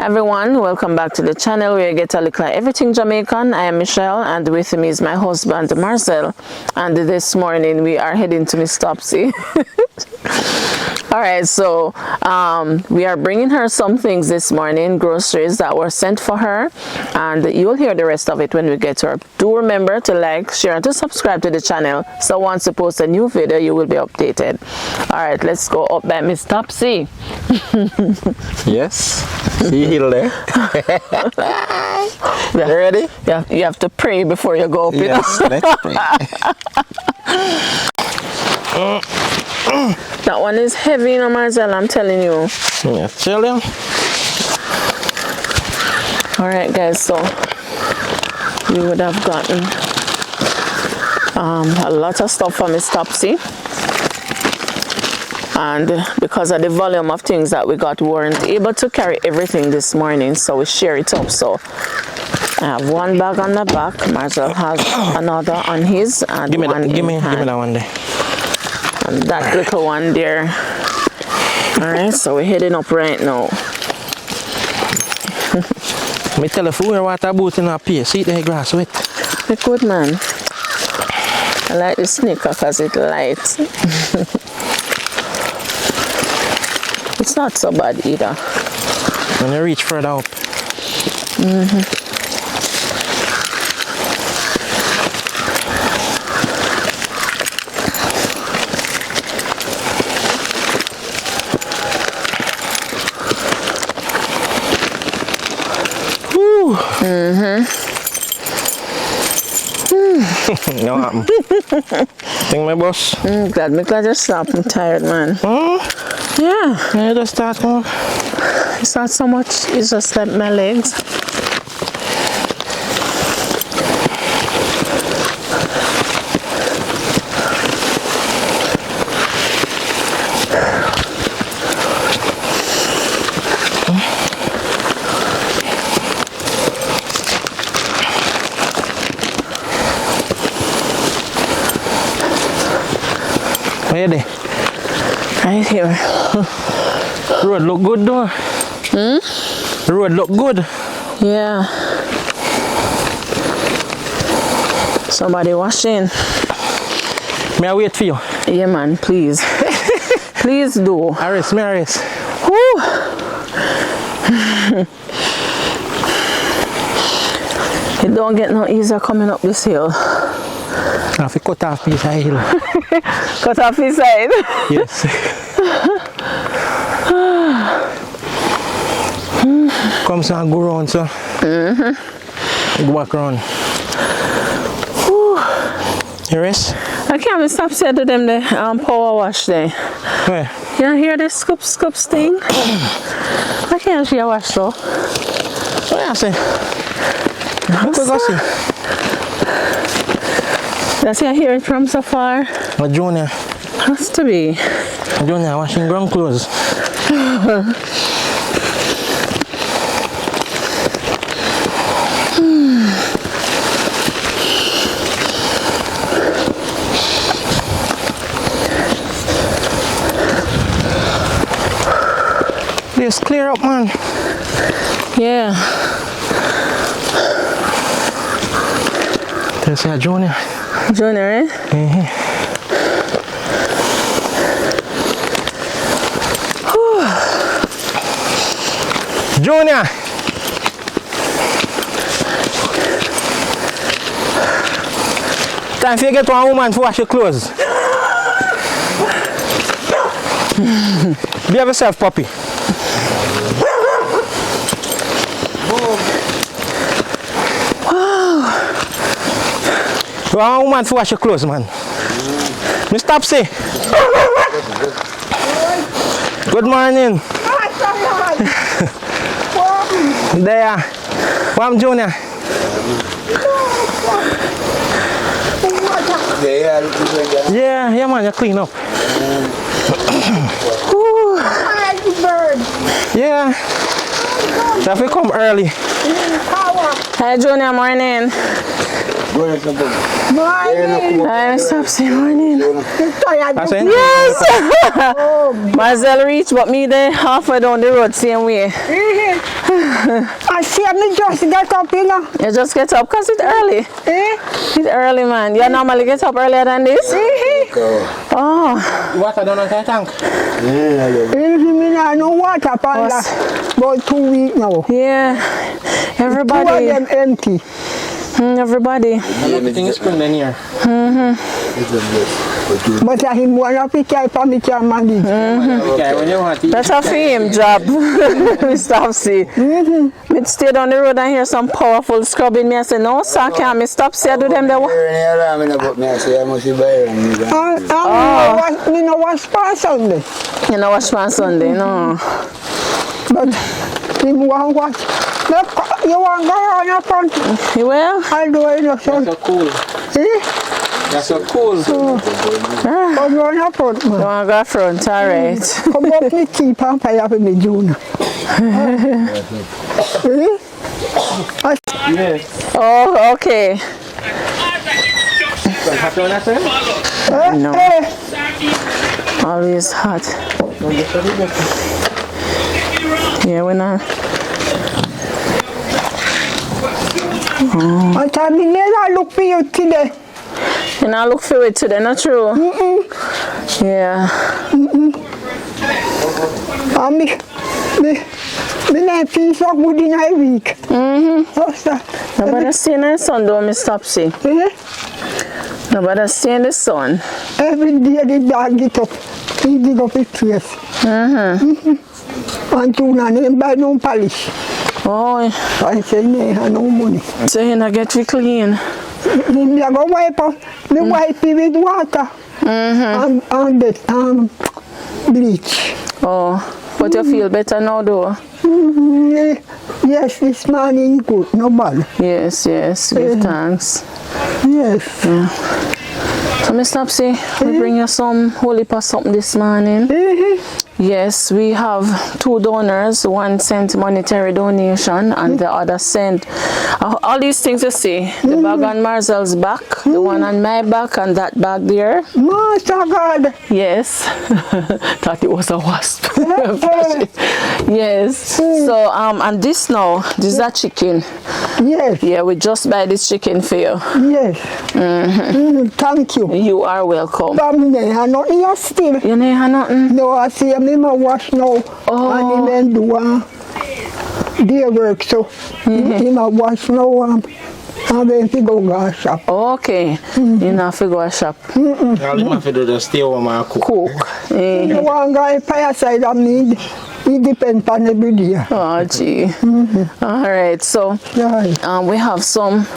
Everyone, welcome back to the channel where you get a look at everything Jamaican. I am Michelle and with me is my husband Marcel, and this morning we are heading to Miss Topsy. Alright, so we are bringing her some things this morning, groceries that were sent for her, and you'll hear the rest of it when we get to her. Do remember to like, share and to subscribe to the channel so once we post a new video you will be updated. Alright, let's go up by Miss Topsy. Yes, see Hill there. You ready? Yeah, you have to pray before you go up. Yes, let's pray. That one is heavy, you know, Marcel, I'm telling you. Yeah, tell you. Alright guys, so we would have gotten a lot of stuff from Miss Topsy, and because of the volume of things that we got, we weren't able to carry everything this morning, so we share it up. So I have one bag on the back, Marcel has another on his, and give me one give me that one there. And that little one there. Alright, so we're heading up right now. Me tell you, wear water boot in our piece. See the grass wet. It's good, man. I like the sneaker because it's light. It's not so bad either. When you reach further up. No happen. Think my boss? Glad you stopped. I'm tired, man. Yeah. Yeah, just start more. It's not so much, it's just like my legs. Where they? Right here. Road look good though. The road look good. Yeah. Somebody washing. May I wait for you? Yeah, man, please. Please do. Arrest, me arrest. Woo. It don't get no easier coming up this hill. I have to cut off piece of hill. Cut off his side. Yes. Come so and go round, so. Go back round. You rest? I can't stop saying to them the power wash there. Where? You hear the scoops thing? I can't see a wash though. What you say? What you go see? That's I hear it from so far. My Junior. Has to be. Junior washing ground clothes. Just clear up, man. Yeah. There's a Junior. Junior, eh? Junior! Time for you get one woman to wash your clothes. Behave yourself, puppy. You want a woman to wash your clothes, man. Miss Topsy. Good morning. There. Wam Junior. Yeah, man, you clean up. Bird. Yeah. So if we come early. Hi, Junior, morning. Hi, Topsy, morning. I said, Yes! Marcel reached, but me there halfway down the road, same way. I see me just get up, you know. You just get up because it's early. It's early, man. You normally get up earlier than this? Oh. water down on the tank. I no water for about 2 weeks now. Yeah. Everybody. 2 of them empty. Everybody. Everything is spring in here. But I him one of the type of me can manage. Okay, when you want to That's a fame job, Mr. Topsy. Me stay down the road and hear some powerful scrubbing. Me I say, no, sir, can't me stop say I do them the work. Me no wash for Sunday. You know wash on Sunday, no. But him want wash. You want go on your front? You will? I'll do it yourself. That's so cool. That's so cool. Come on your front, You man. want to go front, all right. Come up with tea and pay up with me, June. Yes. Oh, okay. Happy on that side? No. Always hot. Yeah, we're not. I tell me, never look for you today. You know, look for it today, not true? Yeah. And me not feel so good in a week. Nobody stay in the sun, though, Miss Topsy. Nobody stay in the sun. Every day the dog get up, he dig up his face. And tuna name buy no polish. Oh, I say, no, I have no money. so you not get you clean. Me go wipe up, me wipe it with water. And bleach. Oh, but you feel better now, though? Yes, this morning good, no bad. Yes, yes, give thanks. Yes. So, Miss Topsy, we bring you some holy pass something this morning. Yes, we have 2 donors. One sent monetary donation and the other sent all these things you see. The bag on Marcel's back, the one on my back, and that bag there. Master God. Yes. Thought it was a wasp. Yes. So and this now, this is a chicken. Yes. Yeah, we just buy this chicken for you. Yes. Thank you. You are welcome. But me have nothing here still. You know nothing? No, I see me wash now. And him do their work, so him wash now and then he go shop. Okay. You know if you go a shop. All you have to do is stay home and cook. You want guy fireside I need. It depends on every day. Oh, gee. All right. So we have some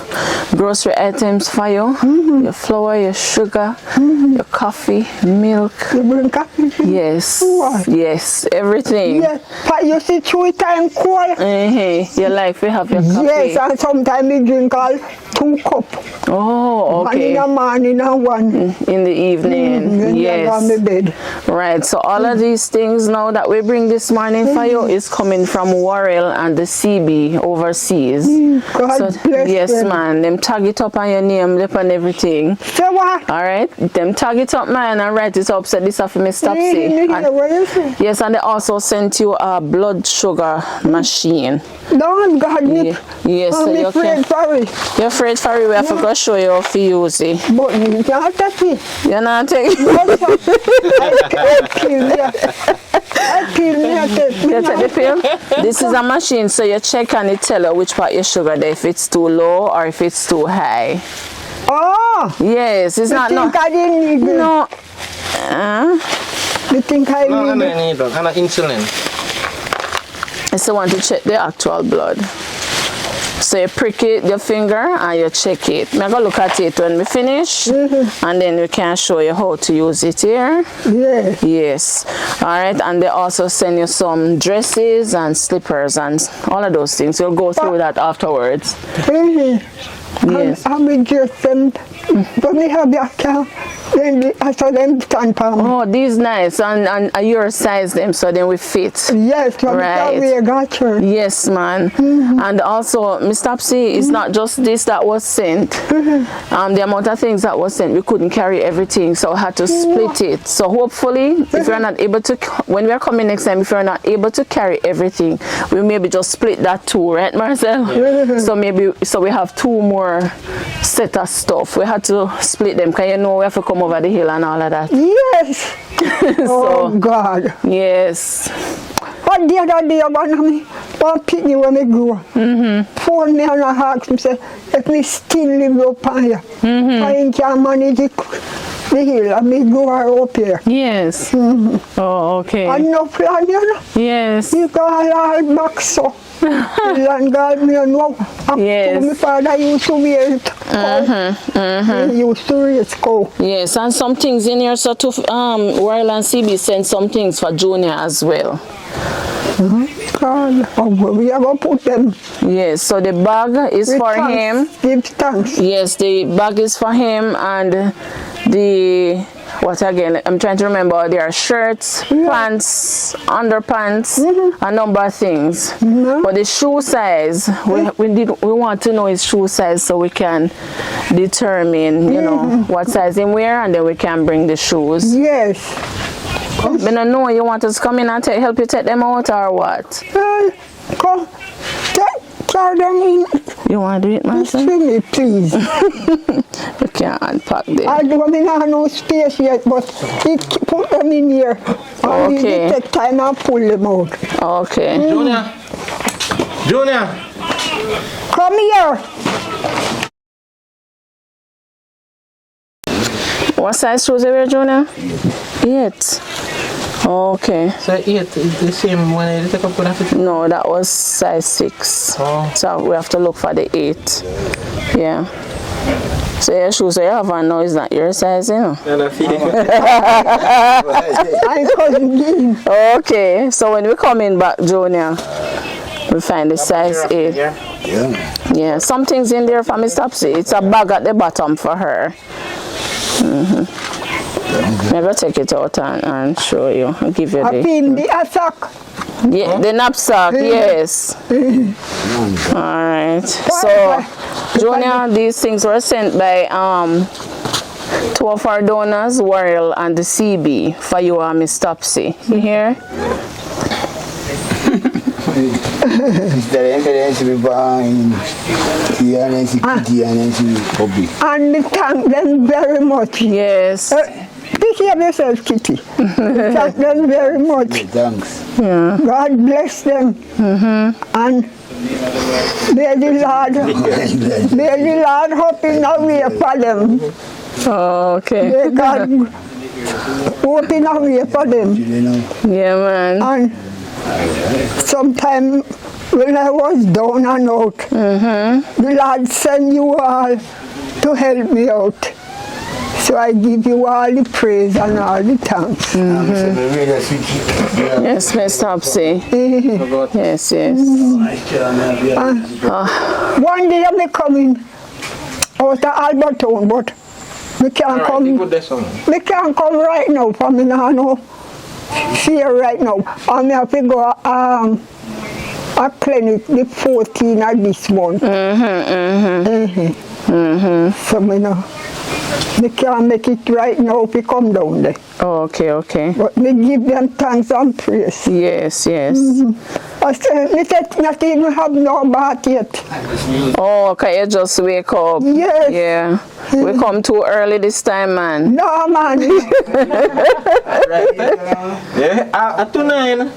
grocery items for you. Your flour, your sugar, your coffee, milk. You bring coffee? Yes. What? Yes. Everything. Yes. But you see 3 times cold. You like we have your coffee. Yes, and sometimes we drink all 2 cups. Oh, One in okay. the morning and one In the evening. when you go on the Yes. bed. Right. So all of these things now that we bring this morning for you is coming from Warrell and the CB overseas. God So bless yes, them. man. Them tag it up on your name, up on everything. So what? All right. Them tag it up, man, and write it up. So this off me Topsy. What you say? Yes, and they also sent you a blood sugar machine. Don't God me. Yes, so I'm you afraid can. for it. You're afraid for it. We have to go show you how to use it. But you can't touch it. You're not taking. I kill me. I kill me. I take me. You take the pill? This is a machine, so you check and it tell you which part your sugar there, if it's too low or if it's too high. Oh! Yes, it's You not think no. I didn't need it? No. You think I No, need it? need that. And insulin. It's the one to check the actual blood. So you prick it, your finger, and you check it. I'm going to look at it when we finish, and then we can show you how to use it here. Yeah. Yes. All right, and they also send you some dresses and slippers and all of those things. We'll go through that afterwards. Yes. And we just them, when we have that car, then I saw them stand for me. Oh, these nice, and your size them, so then we fit. Yes, from Right. we got her. Yes, man. And also, Miss Topsy, it's not just this that was sent. The amount of things that was sent, we couldn't carry everything, so I had to split it. So hopefully, if you're not able to, when we're coming next time, if you're not able to carry everything, we maybe just split that too, right, Marcel? So maybe, so we have 2 more set of stuff. We had to split them, because you know we have to come over the hill and all of that. Yes. Oh, God. Yes. But the other day, one picnic when I grew up, phone me and I asked me, say, if me still live up here, I can manage the hill and me go up here. Yes. Oh, okay. And no plan, you know. Yes. You got all back so. And God, me know. Yes. My father used to wear it. He used to wear it coat. Yes, and some things in here, so to Royal and CB sent some things for Junior as well. God, we are going to put them. Yes, so the bag is for him. Give thanks. Yes, the bag is for him, and the, what again, I'm trying to remember, there are shirts, pants, underpants, a number of things. But the shoe size, we want to know his shoe size so we can determine, you know, what size he wear, and then we can bring the shoes. Yes. I don't know, you want us to come in and help you take them out or what? Come, carry them in. You want to do it, Master? See me, please. You can't unpack them. I don't have no space yet, but put them in here. And Okay. we take time and pull them out. Okay. Junior. Come here. What size shoes you wear, Junior? 8. Okay. So 8 is the same when you take up with that? No, that was size 6. Oh. So we have to look for the 8. Yeah. So your shoes you have on now is not your size, you know? I couldn't give. Okay. So when we come in back, Junior, we find the size 8. Yeah. Some things in there for Miss Topsy. It's a bag at the bottom for her. Maybe take it out and show you. I'll give you I pin the sack. yeah, the knapsack, yes. Alright. So Junior, these things were sent by 2 of our donors, Warrell and the CB, for you and Miss Topsy. You hear? And we thank them very much. Yes. Take care of yourself, Kitty. Thank them very much. Thanks. Yeah. God bless them. And may the Lord open a way for them. Okay. May God open a way for them. Yeah, man. And sometime when I was down and out, the Lord sent you all to help me out. So I give you all the praise and all the thanks. Yes, Miss Topsy. Yes, yes. One day I'm coming out of Albertown, but we can't come. We can't come right now, for me no here right now. And I have to go a clinic the 14th of this month. So me can't make it right now if we come down there. Okay, okay. But me give them thanks and praise. Yes, yes. I said, me not even have no bath yet. Oh, can you just wake up? Yes. Yeah. We come too early this time, man. No, man. Yeah, to 9.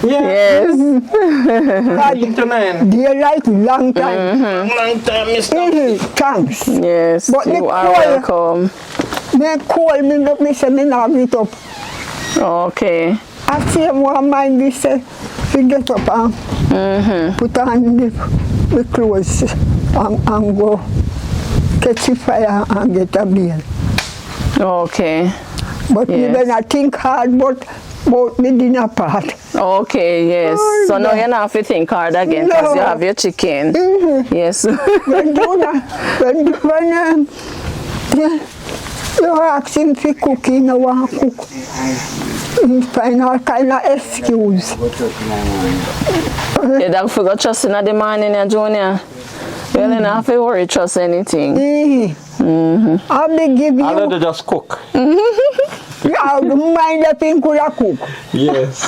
Yes. To 9. Daylight long time. Long time, Mr. Thanks. Yes, But you the are cold- welcome. Me call me say me not get up. Okay. I see one mind me say, we get up and put on the clothes and go catch the fire and get a meal. Okay. But me when I think hard about the dinner part. Okay, yes. Oh, so now no. you don't have to think hard again because No. you have your chicken. Yes. When you ask him for cooking, no one cook. He find all kind of excuse. You don't forget trust in the morning, Junior. You don't have to worry, trust anything. I'll be give I'll let you. her just cook. I don't mind if you could cook. Yes.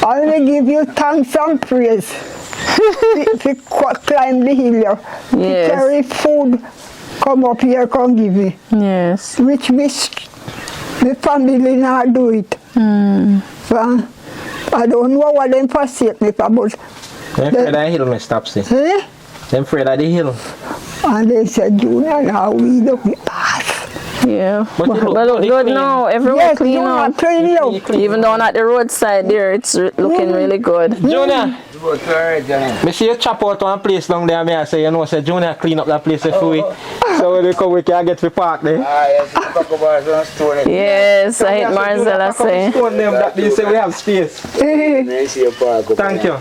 I will give you thanks and praise. If you climb the hill, here, Yes. carry food, come up here, come give me. Yes. Which my family not do it. So, I don't know what them forsake me for, but Them afraid of the hill, Miss Topsy. eh? Them afraid of the hill. And they said, Junior, now we don't pass. Yeah. But you look But look pretty good clean. now. Everywhere Yes, clean Junior, up. clean up. Even down at the roadside there, it's looking really good. Junior, me see you chop out one place down there, me I say, you know, say Junior clean up that place for we. So when we come, we can get to park there. Yes, I hit Marcella say. Stone them that they say we have space. Thank you.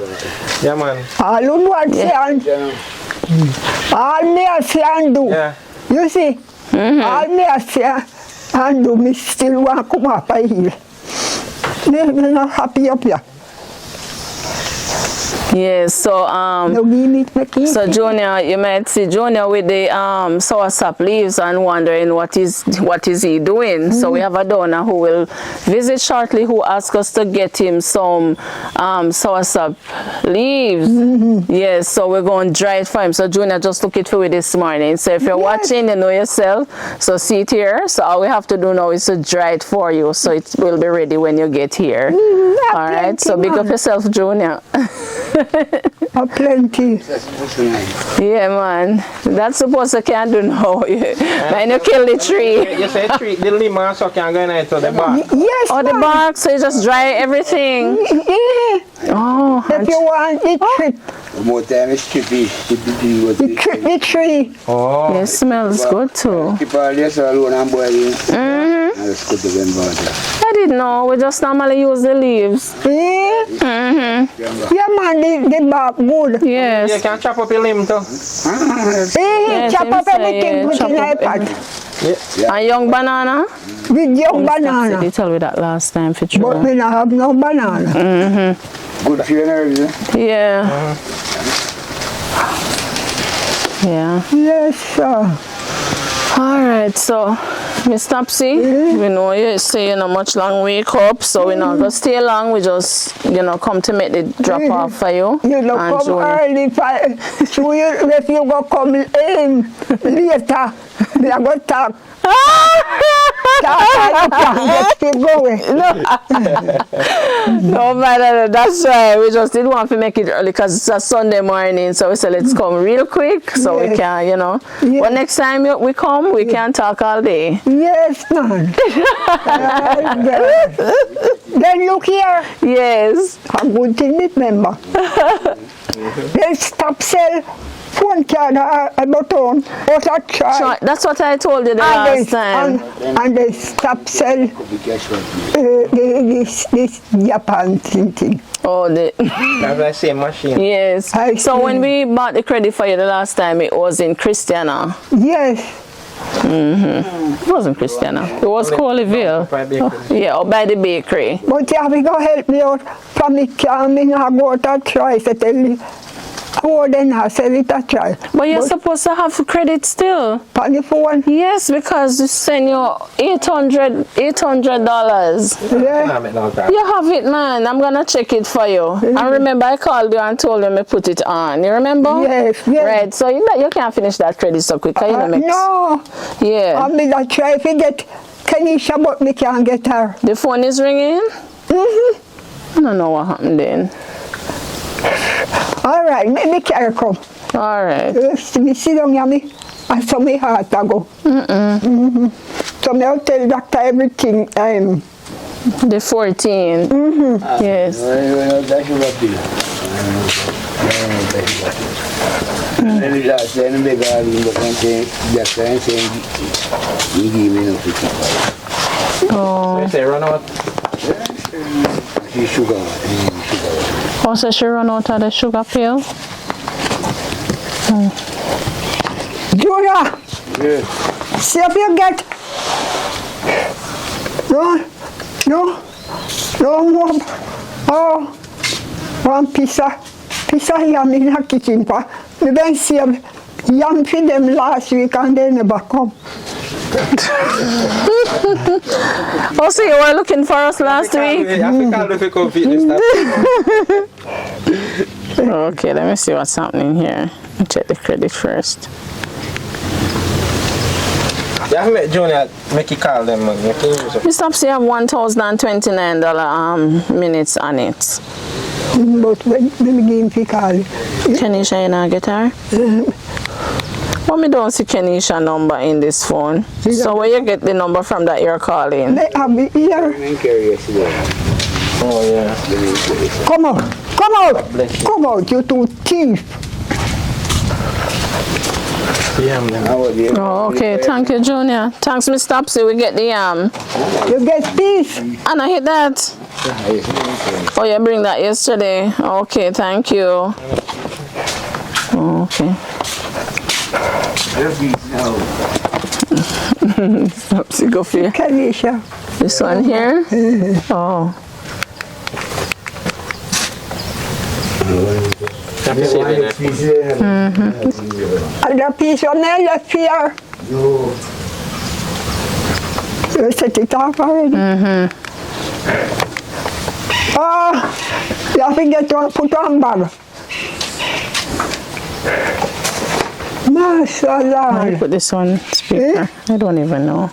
Yeah, man. All you know what say and all me I say and do. Yeah. You see, all me I say and do, me still want to come up a hill. Me not happy up here. Yes, so No give me my key. so Junior, you might see Junior with the soursop leaves and wondering what is he doing. So we have a donor who will visit shortly who asked us to get him some soursop leaves. Yes, so we're going to dry it for him. So Junior just took it for me this morning. So if you're watching, you know yourself. So see it here. So all we have to do now is to dry it for you. So it will be ready when you get here. All right. So big up yourself, Junior. Plenty. Yeah, man. That's supposed to can't do now. Man, you kill the tree. You say tree, the lemon so can go in it to the bark. Yes, Oh, the ma'am. bark, so you just dry everything. Yeah. Oh, If you want it, trip More time it's trippy. the tree. Oh. it smells good too. Keep all this alone and boiling. And it's good to them water. I didn't know. We just normally use the leaves. Yeah. Yeah, man, the bark good. You Yes. can chop up your limb too. Yeah, chop up Tim say, everything, yeah, put chop in up iPad. A young banana. With young They banana. tell me that last time for But sure. me not have no banana. Good for your nerves. Yeah. Yeah. Yes, sir. All right, so Miss Topsy, we know you say you know much long wake up, so we're not gonna stay long. We just come to make the drop off for you. You don't and come Junior. early, so if you go come later, we are going to talk. Let's keep going. No matter, that's right. We just didn't want to make it early because it's a Sunday morning, so we said let's come real quick so we Yes. can, Yes. But next time we come, we can talk all day. Yes, man. Then look here. Yes. A good thing remember. They stop sell phone card a button out of charge. So that's what I told you the last time. And they stop sell this Japan thing. Oh, That's the same machine. yes. I So see. when we bought the credit for you the last time, it was in Christiana. Yes. It wasn't Christiana. It was Coleyville. By bakery. Yeah, or by the bakery. But you have to go help me out from me car. Me not go out and try to tell you. Oh, then I sell it a try. But you're supposed to have credit still. On the phone. Yes, because you send you $800. Yeah. Nah, me not that. You have it, man. I'm gonna check it for you. I remember I called you and told you me put it on. You remember? Yes, yes. Right. So you can't finish that credit so quick. You know, mix. No. Yeah. I mean, I try to get Kenisha, but me can't get her. The phone is ringing. I don't know what happened then. All right, me carry come. All right. Me sit down here, me. And so me heart a go. So me I'll tell doctor everything. The 14. Yes. That's your bill. And the last time they got in the country, that's why I'm saying, you give me no 55. So you say run out? Sugar. Oh, so she run out of the sugar pill? Julia, Yeah. see if you get. No more. Oh, one piece of yam in the kitchen. We went see yam for them last week and they never come. Oh, so you were looking for us last week? Okay, let me see what's happening here. Check the credit first. Yeah, make Junior make you call them, man. Mr. Topsy have $1,029 minutes on it. But when we give him call. Kenisha, you not get her? But me don't see Kenisha number in this phone. So where you get the number from that you're calling? They have it here. Oh, yeah. Come out, you two thief. Oh, okay, thank you, Junior. Thanks, Mr. Topsy. We get the yam. You get peace. And I hit that. Oh, you bring that yesterday. Okay, thank you. Okay. Topsy, go for you. Kenisha. This one here? Oh. And the piece of nail left here. You set it off already. Oh, you have to get one, put on bag. Mashallah. Put this on speaker. I don't even know.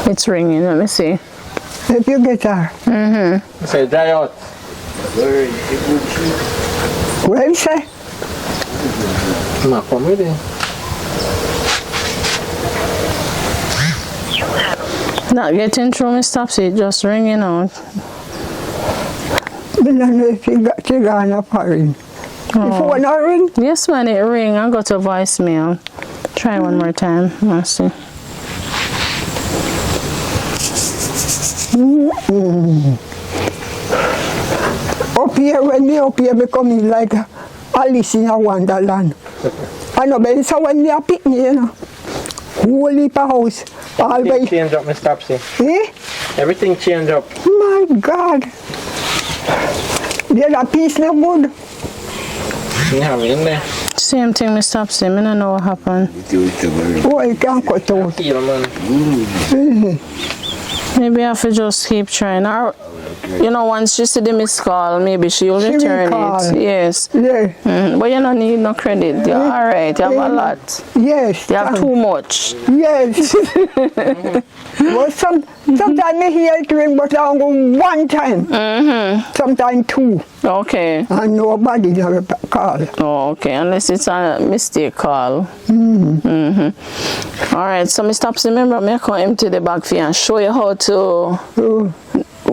It's ringing. Let me see. If you get her. Say dry out. What you say? Ma, come with it. Not getting through, Mr. Topsy. It's just ringing out. I don't know if you got to go on a ring. If you want to ring? Yes, when it ring, I got a voicemail. Try one more time. Let's see. Up here, when me up here, becoming like Alice in a Wonderland. I know, but it's when they are picking, you know. Whole heap of house. Everything change up, Mr. Topsy. Eh? Everything change up. My God. There's a piece no good. Yeah, I'm in there. Same thing, Mr. Topsy. I don't know what happened. Oh, you can't cut out. Feel, man. Maybe I have to just keep trying. Or, you know, once she see the missed call, maybe she'll She will return call. it. Yes. Yeah. But you don't need no credit. You're all right. You have a lot. Yes. You have too much. Yes. Well, sometimes I hear it ring, but I go one time. Sometimes two. Okay. And nobody never call. Oh, okay. Unless it's a mistake call. All right. So, Mr. Topsy, remember, I can empty the bag for you and show you how to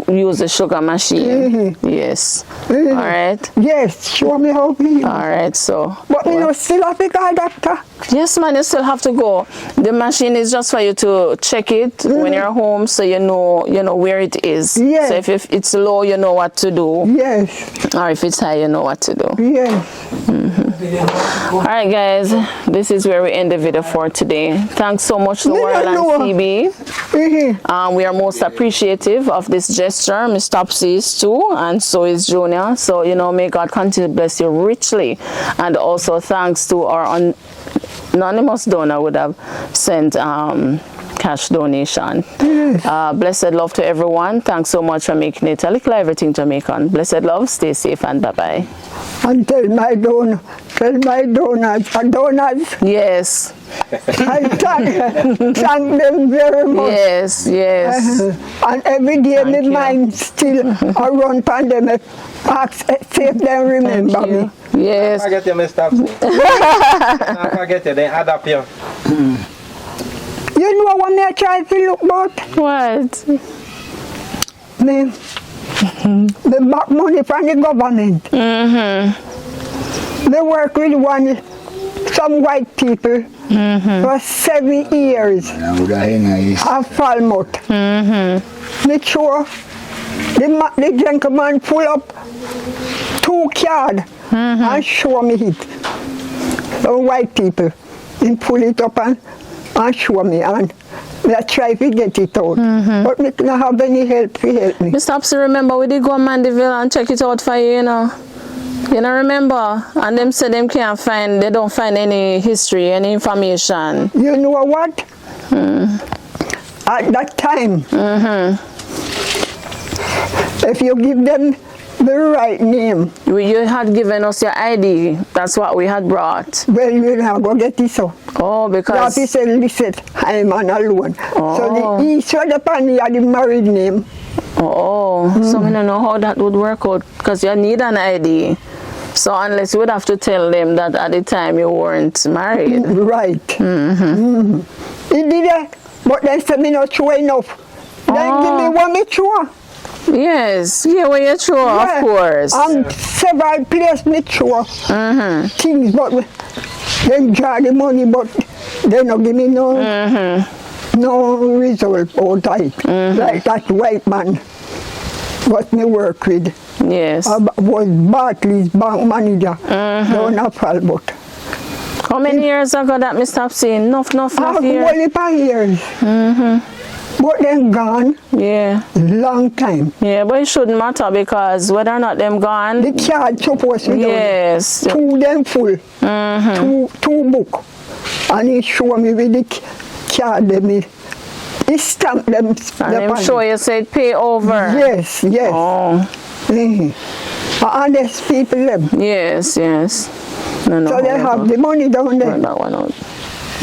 use the sugar machine. Yes. All right. Yes, show me how to. All right. So. But you know, still have to call doctor. Yes, man, you still have to go. The machine is just for you to check it when you're home, so you know where it is. Yes. So if it's low, you know what to do. Yes. Or if it's high, you know what to do. Yes. All right, guys, this is where we end the video for today. Thanks so much to World and CB. We are most appreciative of this gesture. Miss Topsy is too, and so is Junior. So, may God continue to bless you richly. And also thanks to our anonymous donor would have sent cash donation. Blessed love to everyone. Thanks so much for making it a little everything Jamaican. Blessed love, stay safe, and bye-bye. And tell my donors, Yes. I thank them very much. Yes. And every day my mind still around pandemic. Ask if them remember me. Yes. Forget you, Mr. Topsy. Forget you, they adapt you. You know what I try to look about? What? Me, the back money from the government. They work with one some white people for 7 years. A Falmouth. Me sure the gentleman pull up 2 cards and show me it. Some white people, he pull it up and show me, and I try to get it out. But me don't have any help to help me. Mr. Topsy, remember we did go to Mandeville and check it out for you, you know? You know, remember? And them said them can't find, they don't find any history, any information. You know what? At that time, if you give them the right name. You had given us your ID. That's what we had brought. Well, you now go get this up. Oh, because... He said, listen, I'm on alone. Oh. So he said upon he had the married name. Oh, so I don't know how that would work out, because you need an ID. So unless you would have to tell them that at the time you weren't married. Right. He did it, but then said me not sure enough. Then give me one me sure. Yes, yeah, well, you're sure, of course. Several places me sure things, but they draw the money, but they don't give me no result out of it. Like that white man what me work with. Yes. Was Barclays bank manager down at Falmouth. How many years ago that Mr. Topsy? Enough years? Only 5 years. But them gone. Yeah. Long time. Yeah, but it shouldn't matter, because whether or not them gone. The card supposed to be done. Yes. 2 them full. 2 book. And he showed me with the card them. He stamped them. And I'm sure you said pay over. Yes, yes. Oh. Honest people them. Yes, yes. No, so they have the money down there. That one out.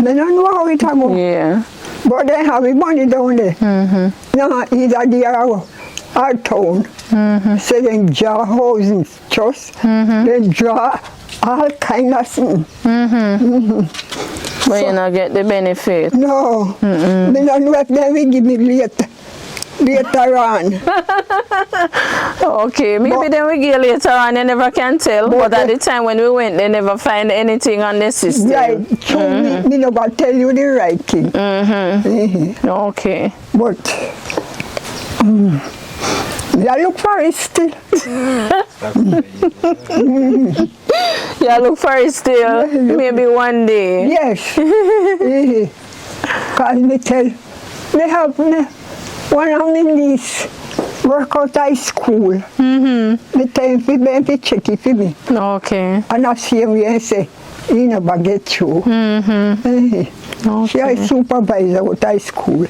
They don't know how it happens. Yeah. But they have the money down there. Now either there or town. So they draw housing trust. They draw all kind of things. But you not get the benefit. No. Me don't know if they will give me later on. Okay, maybe then we get later on, you never can tell. But at the time when we went, they never find anything on the system. Right, so me never tell you the right thing. Okay. But I look for it still. Yeah, look for it still. Maybe one day. Yes. Because me tell, me have one of my niece work out of school. Me tell him to check it for me. Okay. And I see him and say, he never get through. She is supervisor out of school.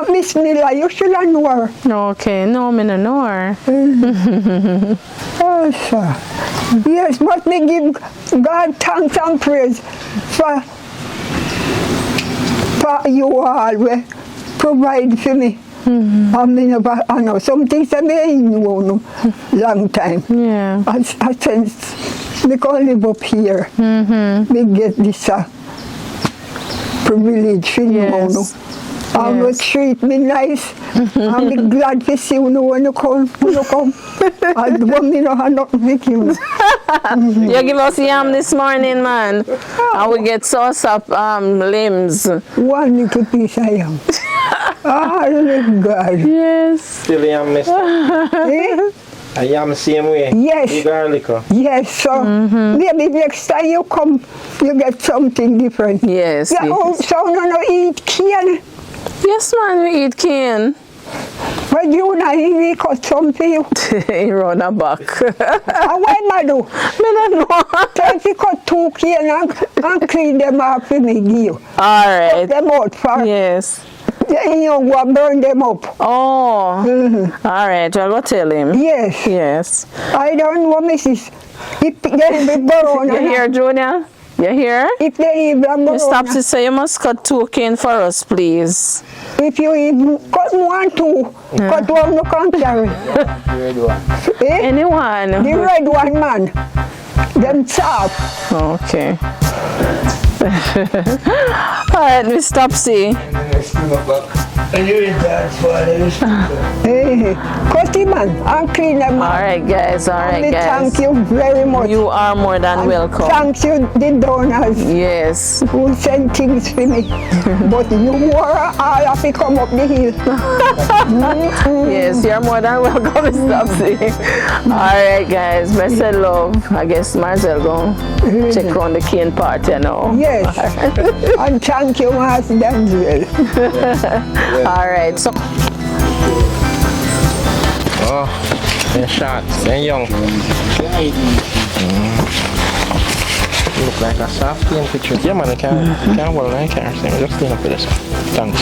Miss Miller, you should know her. Okay, no, me no know her. Oh, sir. Yes, but me give God thanks and praise for you all will provide for me. I know some things I ain't known long time. Yeah. And since me can live up here, me get this privilege for you. And you treat me nice. I'm be glad to see you when you come. And when me no have nothing with you. You give us yam this morning, man. And we get sauce up limbs. 1 little piece of yam. Oh, God. Yes. Still yam, mister. I yam same way. Yes. You garlic. Yes, so maybe next time you come, you get something different. Yes. Yeah, Yes. so no eat cane. Yes, man, we eat cane. But you know, he cut some for you. He run a back. And what I do? Me don't know. So if you cut 2 cane and clean them up for me, give you. All right. Cut them out for Yes. you go and burn them up. Oh. All right, I'll go tell him. Yes. Yes. I don't know, Mrs. If they be burn. You hear, Junior? You hear? If they even burn. Miss Topsy say you must cut 2 cane for us, please. If you even cut 1, 2, cut 1 you can carry. Anyone? The red one, man. Them soft. Okay. Alright, Miss Topsy. And you in dance for Hey, Cutty man, and clean them man. Alright guys, alright guys. Thank you very much. You are more than welcome. Thank you, the donors Yes. who send things for me. But you more all have to come up the hill. Yes, you're more than welcome, Miss Topsy. Alright guys, best of love. I guess Marcel go check around the cane party now. Yes. And thank you, Master Denzel. Alright, so Oh, they're short, they're young. Look like a soft clean picture. Yeah man, I can't well, I can't say. Just clean up with this. Thanks.